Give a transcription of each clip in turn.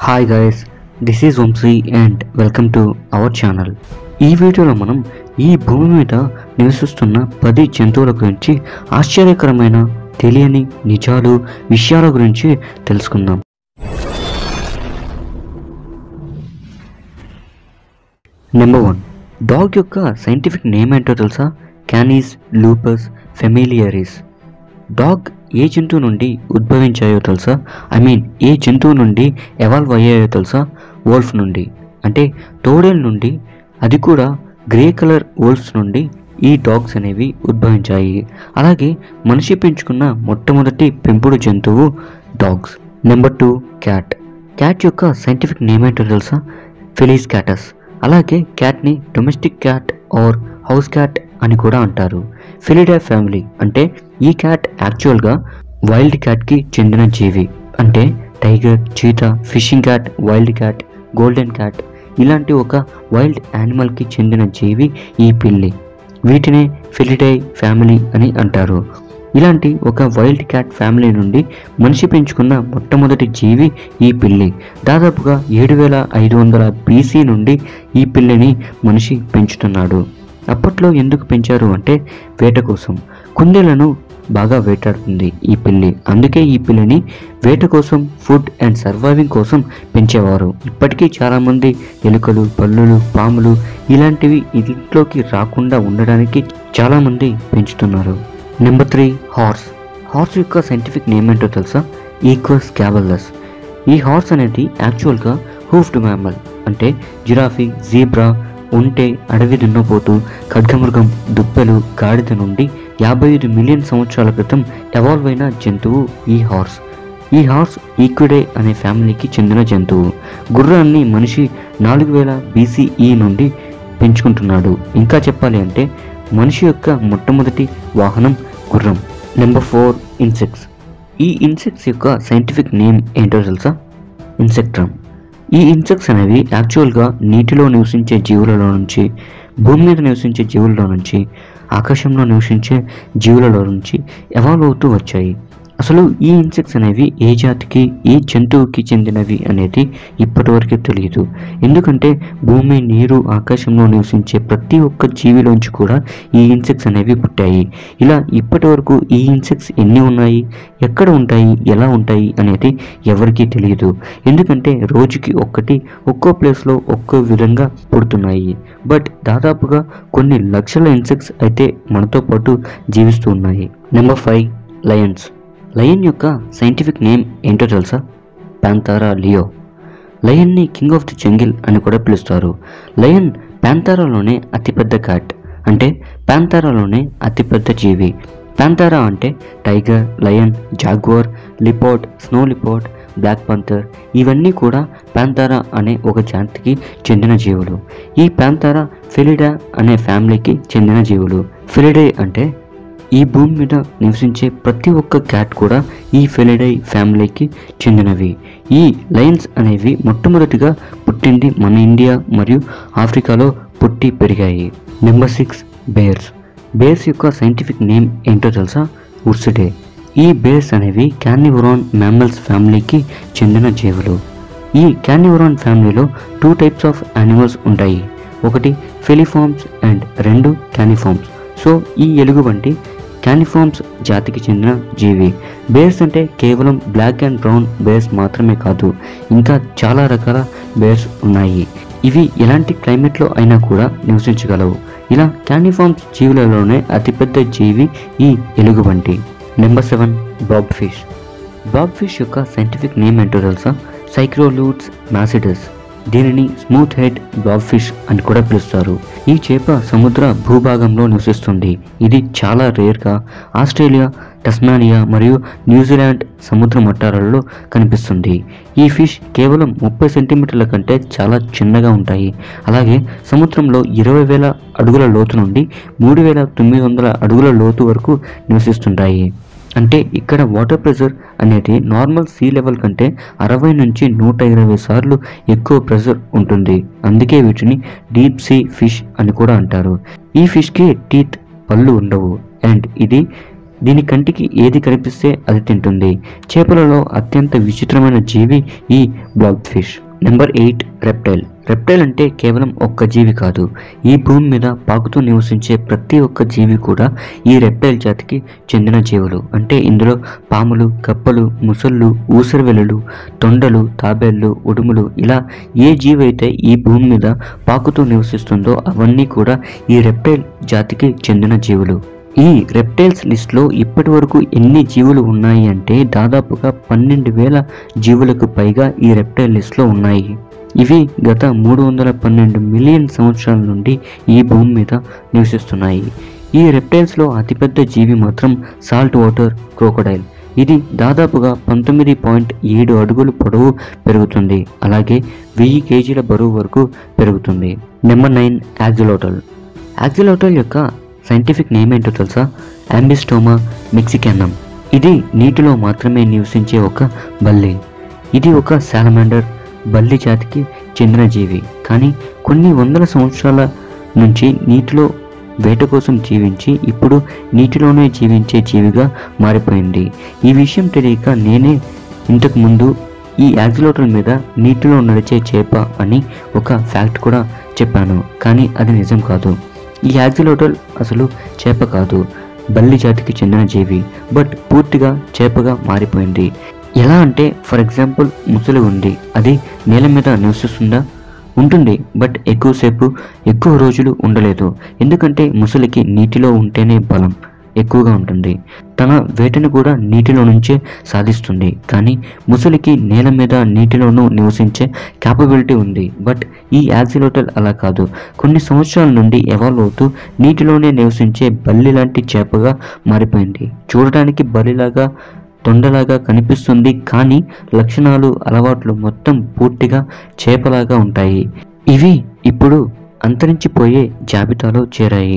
Hi guys, this is Vamshi and welcome to our channel. ఈ వీడియోలో మనం ఈ భూమి మీద నివసిస్తున్న 10 జంతువుల గురించి ఆశ్చర్యకరమైన తెలియని నిజాలు విషయాల గురించి తెలుసుకుందాం. నెంబర్ 1, డాగ్ యొక్క సైంటిఫిక్ నేమ్ ఏంటో తెలుసా? Canis lupus familiaris. డాగ్ ఏ జంతువు నుండి ఉద్భవించాయో తెలుసా? ఏ జంతువు నుండి ఎవాల్వ్ అయ్యాయో తెలుసా? వోల్ఫ్ నుండి, అంటే తోడేల్ నుండి. అది కూడా గ్రే కలర్ వోల్ఫ్స్ నుండి ఈ డాగ్స్ అనేవి ఉద్భవించాయి. అలాగే మనిషి పెంచుకున్న మొట్టమొదటి పెంపుడు జంతువు డాగ్స్. Number 2, cat. క్యాట్ యొక్క సైంటిఫిక్ నేమ్ ఏంటో తెలుసా? Felis catus. అలాగే క్యాట్ని domestic cat or house cat అని కూడా అంటారు. ఫెలిడే ఫ్యామిలీ, అంటే ఈ క్యాట్ యాక్చువల్గా వైల్డ్ క్యాట్కి చెందిన జీవి. అంటే tiger, cheetah, fishing cat, wild cat, golden cat ఇలాంటి ఒక వైల్డ్ యానిమల్కి చెందిన జీవి ఈ పిల్లి. వీటినే ఫెలిడే ఫ్యామిలీ అని అంటారు. ఇలాంటి ఒక వైల్డ్ క్యాట్ ఫ్యామిలీ నుండి మనిషి పెంచుకున్న మొట్టమొదటి జీవి ఈ పిల్లి. దాదాపుగా 7500 BC నుండి ఈ పిల్లిని మనిషి పెంచుతున్నాడు. అప్పట్లో ఎందుకు పెంచారు అంటే వేట కోసం. కుందేళ్లను బాగా వేటాడుతుంది ఈ పిల్లి, అందుకే ఈ పిల్లిని వేట కోసం, ఫుడ్ అండ్ సర్వైవింగ్ కోసం పెంచేవారు. ఇప్పటికీ చాలామంది ఎలుకలు, బల్లులు, పాములు ఇలాంటివి ఇంట్లోకి రాకుండా ఉండడానికి చాలామంది పెంచుతున్నారు. Number 3, horse. హార్స్ యొక్క సైంటిఫిక్ నేమ్ ఏంటో తెలుసా? ఈక్వస్ క్యాబల్లస్. ఈ హార్స్ అనేది యాక్చువల్గా హూఫ్డ్ మ్యామల్, అంటే జిరాఫీ, జీబ్రా, ఉంటే, అడవి దున్నపోతు, ఖడ్గమృగం, దుప్పెలు, గాడిద నుండి 55 మిలియన్ సంవత్సరాల క్రితం ఎవాల్వ్ అయిన జంతువు ఈ హార్స్. ఈ హార్స్ ఈక్విడే అనే ఫ్యామిలీకి చెందిన జంతువు. గుర్రాన్ని మనిషి 4000 BCE నుండి పెంచుకుంటున్నాడు. ఇంకా చెప్పాలి అంటే మనిషి యొక్క మొట్టమొదటి వాహనం గుర్రం. Number 4, insects. ఈ ఇన్సెక్ట్స్ యొక్క సైంటిఫిక్ నేమ్ ఏంటో తెలుసా? ఇన్సెక్ట్రమ్. ఈ ఇన్సెక్ట్స్ అనేవి యాక్చువల్గా నీటిలో నివసించే జీవులలో నుంచి, భూమి మీద నివసించే జీవులలో నుంచి, ఆకాశంలో నివసించే జీవులలో నుంచి ఎవాల్వ్ అవుతూ వచ్చాయి. అసలు ఈ ఇన్సెక్ట్స్ అనేవి ఏ జాతికి, ఏ జంతువుకి చెందినవి అనేది ఇప్పటివరకు తెలియదు. ఎందుకంటే భూమి, నీరు, ఆకాశంలో నివసించే ప్రతి ఒక్క జీవిలోంచి కూడా ఈ ఇన్సెక్ట్స్ అనేవి పుట్టాయి. ఇలా ఇప్పటి వరకు ఈ ఇన్సెక్ట్స్ ఎన్ని ఉన్నాయి, ఎక్కడ ఉంటాయి, ఎలా ఉంటాయి అనేది ఎవరికీ తెలియదు. ఎందుకంటే రోజుకి ఒక్కో ప్లేస్లో ఒక్కో విధంగా పుడుతున్నాయి. బట్ దాదాపుగా కొన్ని లక్షల ఇన్సెక్ట్స్ అయితే మనతో పాటు జీవిస్తూ ఉన్నాయి. Number 5, lions. లయన్ యొక్క సైంటిఫిక్ నేమ్ ఏంటో తెలుసా? Panthera leo. లయన్ని కింగ్ ఆఫ్ ది జంగిల్ అని కూడా పిలుస్తారు. లయన్ ప్యాంథారాలోనే అతిపెద్ద క్యాట్, అంటే ప్యాంథారాలోనే అతిపెద్ద జీవి. ప్యాంథారా అంటే tiger, lion, jaguar, leopard, snow leopard, black panther ఇవన్నీ కూడా ప్యాంథారా అనే ఒక జాతికి చెందిన జీవులు. ఈ ప్యాంథారా ఫెలిడా అనే ఫ్యామిలీకి చెందిన జీవులు. ఫెలిడే అంటే ఈ భూమి మీద నివసించే ప్రతి ఒక్క క్యాట్ కూడా ఈ ఫెలిడే ఫ్యామిలీకి చెందినవి. ఈ లయన్స్ అనేవి మొట్టమొదటిగా పుట్టింది మన ఇండియా మరియు ఆఫ్రికాలో పుట్టి పెరిగాయి. Number 6, bears. బేర్స్ యొక్క సైంటిఫిక్ నేమ్ ఏంటో తెలుసా? ఉర్సిడే. ఈ బేర్స్ అనేవి క్యార్నివోరాన్ మ్యామ్మల్స్ ఫ్యామిలీకి చెందిన జీవులు. ఈ క్యార్నివోరాన్ ఫ్యామిలీలో 2 టైప్స్ ఆఫ్ యానిమల్స్ ఉంటాయి. ఒకటి ఫెలిఫార్మ్స్ అండ్ 2 క్యానిఫార్మ్స్. సో ఈ ఎలుగుబంటి క్యానిఫార్మ్స్ జాతికి చెందిన జీవి. బేర్స్ అంటే కేవలం బ్లాక్ అండ్ బ్రౌన్ బేర్స్ మాత్రమే కాదు, ఇంకా చాలా రకాల బేర్స్ ఉన్నాయి. ఇవి ఎలాంటి క్లైమేట్లో అయినా కూడా నివసించగలవు. ఇలా క్యానిఫార్మ్స్ జీవులలోనే అతిపెద్ద జీవి ఈ ఎలుగుబంటి. Number 7, Bob fish. Bob fish యొక్క సైంటిఫిక్ నేమ్ ఏంటో తెలుసా? సైక్రోలూట్స్ మాసిడస్. దీనిని స్మూత్ హెడ్ బాబ్ ఫిష్ అని కూడా పిలుస్తారు. ఈ చేప సముద్ర భూభాగంలో నివసిస్తుంది. ఇది చాలా రేర్గా ఆస్ట్రేలియా, టస్మానియా మరియు న్యూజిలాండ్ సముద్ర మట్టాలలో కనిపిస్తుంది. ఈ ఫిష్ కేవలం 30 సెంటీమీటర్ల కంటే చాలా చిన్నగా ఉంటాయి. అలాగే సముద్రంలో 20,000 అడుగుల లోతు నుండి 3,900 అడుగుల లోతు వరకు నివసిస్తుంటాయి. అంటే ఇక్కడ వాటర్ ప్రెషర్ అనేది నార్మల్ సీ లెవెల్ కంటే 60 నుంచి 120 సార్లు ఎక్కువ ప్రెషర్ ఉంటుంది. అందుకే వీటిని డీప్ సీ ఫిష్ అని కూడా అంటారు. ఈ ఫిష్కి టీత్, పళ్ళు ఉండవు అండ్ ఇది దీని కంటికి ఏది కనిపిస్తే అది తింటుంది. చేపలలో అత్యంత విచిత్రమైన జీవి ఈ blob fish. Number 8 reptile. Reptile అంటే కేవలం ఒక్క జీవి కాదు. ఈ భూమి మీద పాకుతూ నివసించే ప్రతి ఒక్క జీవి కూడా ఈ రెప్టైల్ జాతికి చెందిన జీవులు. అంటే ఇందులో పాములు, కప్పలు, ముసళ్ళు, ఊసరవెల్లులు, తొండలు, తాబేళ్లు, ఉడుములు ఇలా ఏ జీవి అయితే ఈ భూమి మీద పాకుతూ నివసిస్తుందో అవన్నీ కూడా ఈ రెప్టైల్ జాతికి చెందిన జీవులు. ఈ రెప్టైల్స్ లిస్ట్లో ఇప్పటి వరకు ఎన్ని జీవులు ఉన్నాయి అంటే దాదాపుగా 12,000 జీవులకు పైగా ఈ రెప్టైల్ లిస్ట్లో ఉన్నాయి. ఇవి గత 312 మిలియన్ సంవత్సరాల నుండి ఈ భూమి మీద నివసిస్తున్నాయి. ఈ రెప్టైల్స్లో అతిపెద్ద జీవి మాత్రం సాల్ట్ వాటర్ క్రోకోడైల్. ఇది దాదాపుగా 19.7 అడుగులు పొడవు పెరుగుతుంది. అలాగే 1000 కేజీల బరువు వరకు పెరుగుతుంది. నెంబర్ 9 యాక్సిలోటల్. యాక్సిలోటల్ యొక్క సైంటిఫిక్ నేమ్ ఏంటో తెలుసా? అంబిస్టోమా మెక్సికానం. ఇది నీటిలో మాత్రమే నివసించే ఒక బల్లి. ఇది ఒక సాలమాండర్ బల్లి జాతికి చెందిన జీవి. కానీ కొన్ని వందల సంవత్సరాల నుంచి నీటిలో వేట కోసం జీవించి ఇప్పుడు నీటిలోనే జీవించే జీవిగా మారిపోయింది. ఈ విషయం తెలియక నేనే ఇంతకుముందు ఈ యాక్సిలోటల్ మీద నీటిలో నడిచే చేప అని ఒక ఫ్యాక్ట్ కూడా చెప్పాను. కానీ అది నిజం కాదు. ఈ యాక్సిలోటల్ అసలు చేప కాదు, బల్లి జాతికి చెందిన జీవి. బట్ పూర్తిగా చేపగా మారిపోయింది. ఎలా అంటే ఫర్ ఎగ్జాంపుల్ ముసలి ఉంది, అది నేల మీద నివసిస్తుందా? ఉంటుంది, బట్ ఎక్కువ రోజులు ఉండలేదు. ఎందుకంటే ముసలికి నీటిలో ఉంటేనే బలం ఎక్కువగా ఉంటుంది. తన వేటను కూడా నీటిలో నుంచే సాధిస్తుంది. కానీ ముసలికి నేల మీద నీటిలోనూ నివసించే క్యాపబిలిటీ ఉంది. బట్ ఈ యాక్సిలోటల్ అలా కాదు. కొన్ని సంవత్సరాల నుండి ఎవాల్వ్ అవుతూ నీటిలోనే నివసించే బల్లి లాంటి చేపగా మారిపోయింది. చూడడానికి బల్లిలాగా తొండలాగా కనిపిస్తుంది, కానీ లక్షణాలు, అలవాట్లు మొత్తం పూర్తిగా చేపలాగా ఉంటాయి. ఇవి ఇప్పుడు అంతరించిపోయే జాబితాలో చేరాయి.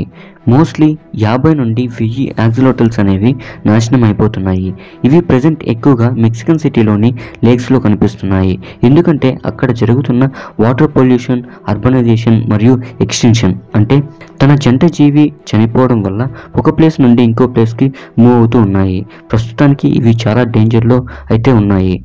మోస్ట్లీ 50 నుండి 1000 యాక్సిలోటల్స్ అనేవి నాశనం అయిపోతున్నాయి. ఇవి ప్రజెంట్ ఎక్కువగా మెక్సికన్ సిటీలోని లేక్స్లో కనిపిస్తున్నాయి. ఎందుకంటే అక్కడ జరుగుతున్న వాటర్ పొల్యూషన్, అర్బనైజేషన్ మరియు ఎక్స్టెన్షన్. అంటే తన జంట జీవి చనిపోవడం వల్ల ఒక ప్లేస్ నుండి ఇంకో ప్లేస్కి మూవ్ అవుతూ ఉన్నాయి. ప్రస్తుతానికి ఇవి చాలా డేంజర్లో అయితే ఉన్నాయి.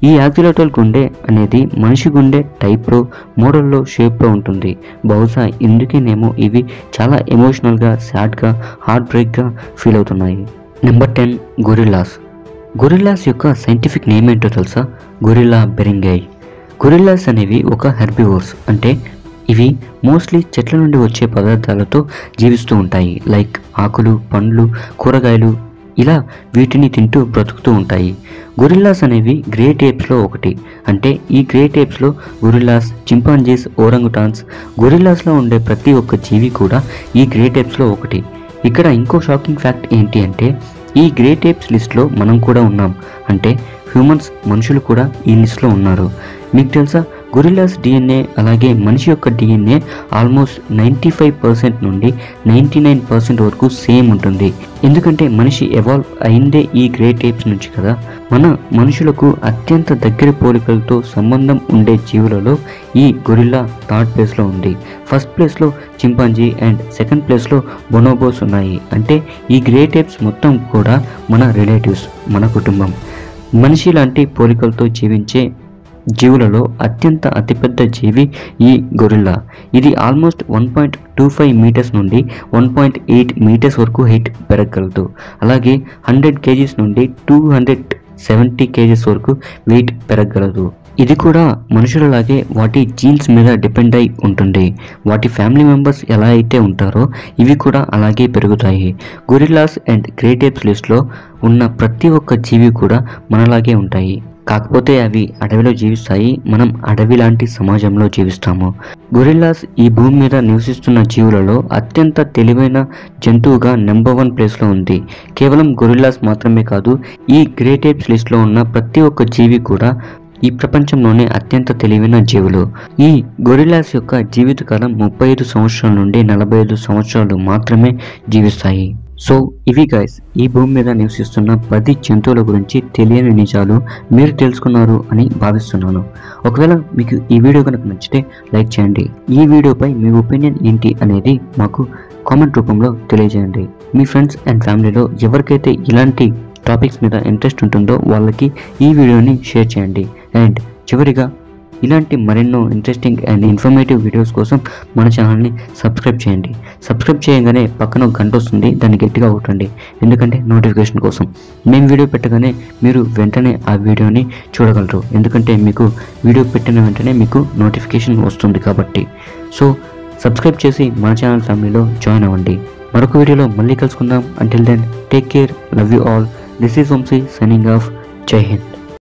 ఈ యాక్సిలోటల్ గుండె అనేది మనిషి గుండె టైప్లో, మోడల్లో, షేప్లో ఉంటుంది. బహుశా ఇందుకేనేమో ఇవి చాలా ఎమోషనల్గా, సాడ్గా, హార్ట్ బ్రేక్గా ఫీల్ అవుతున్నాయి. Number 10 gorillas. గొరిల్లాస్ యొక్క సైంటిఫిక్ నేమ్ ఏంటో తెలుసా? గొరిల్లా బెరింగై. గొరిల్లాస్ అనేవి ఒక హెర్బివోర్స్. అంటే ఇవి మోస్ట్లీ చెట్ల నుండి వచ్చే పదార్థాలతో జీవిస్తూ ఉంటాయి. లైక్ ఆకులు, పండ్లు, కూరగాయలు ఇలా వీటిని తింటూ బ్రతుకుతూ ఉంటాయి. గొరిల్లాస్ అనేవి గ్రేట్ ఏప్స్లో ఒకటి. అంటే ఈ గ్రేట్ ఏప్స్లో గొరిల్లాస్, చింపాంజీస్, ఓరంగుటాన్స్, గొరిల్లాస్లో ఉండే ప్రతి ఒక్క జీవి కూడా ఈ గ్రేట్ ఏప్స్లో ఒకటి. ఇక్కడ ఇంకో షాకింగ్ ఫ్యాక్ట్ ఏంటి అంటే ఈ గ్రేట్ ఏప్స్ లిస్ట్లో మనం కూడా ఉన్నాం. అంటే హ్యూమన్స్, మనుషులు కూడా ఈ లిస్ట్లో ఉన్నారు. మీకు తెలుసా? గొరిల్లాస్ డిఎన్ఏ అలాగే మనిషి యొక్క డిఎన్ఏ ఆల్మోస్ట్ 95% నుండి 99% వరకు సేమ్ ఉంటుంది. ఎందుకంటే మనిషి ఎవాల్వ్ అయిందే ఈ గ్రేట్ ఏప్స్ నుంచి కదా. మన మనుషులకు అత్యంత దగ్గర పోలికలతో సంబంధం ఉండే జీవులలో ఈ గొరిల్లా థర్డ్ ప్లేస్లో ఉంది. ఫస్ట్ ప్లేస్లో చింపాంజీ అండ్ సెకండ్ ప్లేస్లో బొనోబోస్ ఉన్నాయి. అంటే ఈ గ్రేట్ ఏప్స్ మొత్తం కూడా మన రిలేటివ్స్, మన కుటుంబం. మనిషి లాంటి పోలికలతో జీవించే జీవులలో అతిపెద్ద జీవి ఈ గొరిల్లా. ఇది ఆల్మోస్ట్ 1.25 మీటర్స్ నుండి 1.8 మీటర్స్ వరకు హైట్ పెరగగలదు. అలాగే 100 కేజీస్ నుండి 270 కేజీస్ వరకు వెయిట్ పెరగగలదు. ఇది కూడా మనుషులలాగే వాటి జీన్స్ మీద డిపెండ్ అయి ఉంటుంది. వాటి ఫ్యామిలీ మెంబర్స్ ఎలా అయితే ఉంటారో ఇవి కూడా అలాగే పెరుగుతాయి. గొరిల్లాస్ అండ్ గ్రేట్ ఏప్స్ లిస్ట్లో ఉన్న ప్రతి ఒక్క జీవి కూడా మనలాగే ఉంటాయి. కాకపోతే అవి అడవిలో జీవిస్తాయి, మనం అడవి లాంటి సమాజంలో జీవిస్తాము. గొరిల్లాస్ ఈ భూమి మీద నివసిస్తున్న జీవులలో అత్యంత తెలివైన జంతువుగా నెంబర్ 1 ప్లేస్లో ఉంది. కేవలం గొరిల్లాస్ మాత్రమే కాదు, ఈ గ్రేట్ ఏప్స్ లిస్ట్లో ఉన్న ప్రతి ఒక్క జీవి కూడా ఈ ప్రపంచంలోనే అత్యంత తెలివైన జీవులు. ఈ గొరిల్లాస్ యొక్క జీవితకాలం 35 సంవత్సరాల నుండి 45 సంవత్సరాలు మాత్రమే జీవిస్తాయి. సో ఇవి గైస్, ఈ భూమి మీద నివసిస్తున్న 10 జంతువుల గురించి తెలియని నిజాలు మీరు తెలుసుకున్నారు అని భావిస్తున్నాను. ఒకవేళ మీకు ఈ వీడియో కనుక నచ్చితే లైక్ చేయండి. ఈ వీడియోపై మీ ఒపీనియన్ ఏంటి అనేది మాకు కామెంట్ రూపంలో తెలియజేయండి. మీ ఫ్రెండ్స్ అండ్ ఫ్యామిలీలో ఎవరికైతే ఇలాంటి టాపిక్స్ మీద ఇంట్రెస్ట్ ఉంటుందో వాళ్ళకి ఈ వీడియోని షేర్ చేయండి. అండ్ చివరిగా ఇలాంటి మరెన్నో ఇంట్రెస్టింగ్ అండ్ ఇన్ఫర్మేటివ్ వీడియోస్ కోసం మన ఛానల్ని సబ్స్క్రైబ్ చేయండి. సబ్స్క్రైబ్ చేయగానే పక్కన ఒక గంట వస్తుంది, దాన్ని గట్టిగా కొట్టండి. ఎందుకంటే నోటిఫికేషన్ కోసం. మేము వీడియో పెట్టగానే మీరు వెంటనే ఆ వీడియోని చూడగలరు. ఎందుకంటే మీకు వీడియో పెట్టిన వెంటనే మీకు నోటిఫికేషన్ వస్తుంది కాబట్టి. సో సబ్స్క్రైబ్ చేసి మన ఛానల్ ఫ్యామిలీలో జాయిన్ అవ్వండి. మరొక వీడియోలో మళ్ళీ కలుసుకుందాం. Until then take care, love you all. This is Vamshi signing off. Jai Hind.